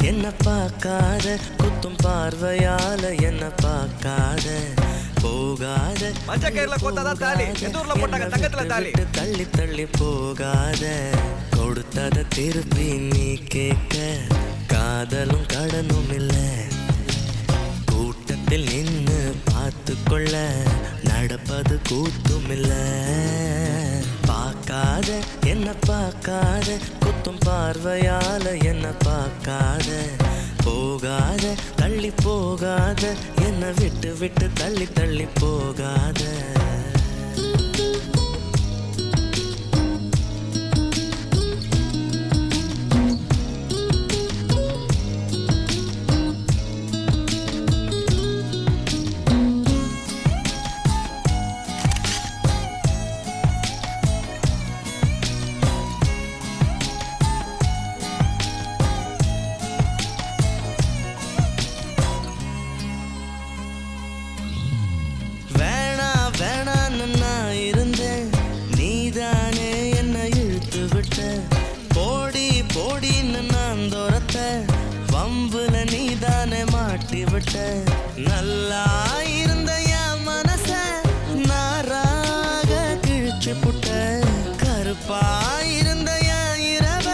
என்ன பார்க்காத குத்தும் பார்வையால என்ன பார்க்காத போகாத மஞ்ச கயிறுல கொத்தாதான் தாலி எந்த ஊர்ல போட்டாங்க தங்கத்துல தாலி தள்ளி தள்ளி போகாத கொடுத்தத திருப்பி நீ கேட்க காதலும் கடனும் இல்ல கூட்டத்தில் நின்னு பார்த்து கொள்ள நடப்பது கூத்தும் இல்ல பார்க்காத என்ன பார்க்காத குத்தும் பார்வையால என்ன பார்க்காத போகாத தள்ளி போகாத என்ன விட்டு விட்டு தள்ளி தள்ளி போகாத போடின்னு நான் தோரத்த வம்புல நீதானே மாட்டி விட்ட நல்லா இருந்த என் மனச நாராக கிழிச்சு புட்ட கருப்பா இருந்த என் இரவ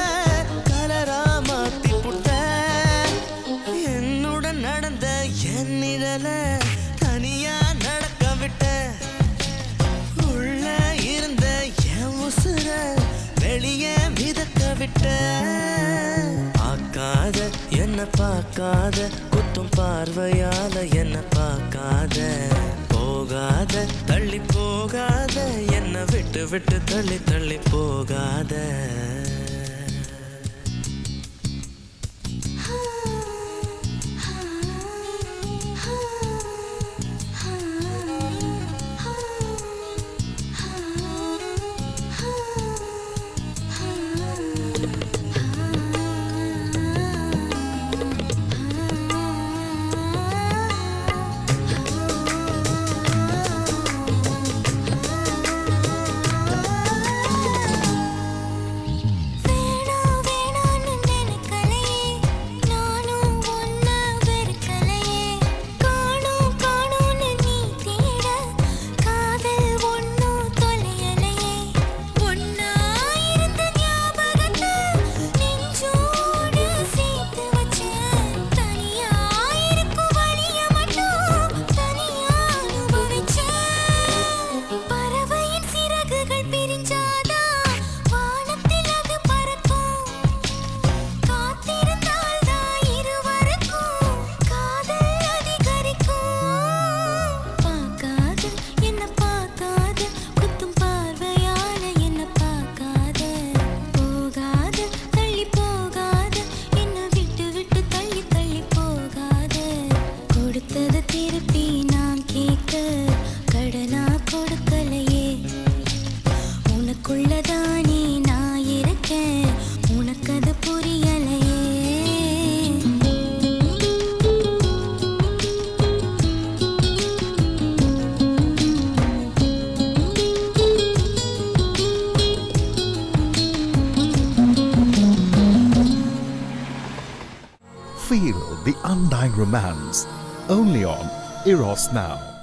கலரா மாத்தி புட்ட என்னுடன் நடந்த என் நிழல தனியா நடக்க விட்ட உள்ள இருந்த என் உசுர வெளியே மிதக்க விட்ட பார்க்காத என்ன பார்க்காத குத்தும் பார்வையால என்ன பார்க்காத போகாத தள்ளி போகாத என்ன விட்டு விட்டு தள்ளி தள்ளி போகாத Feel the undying romance only on Eros Now.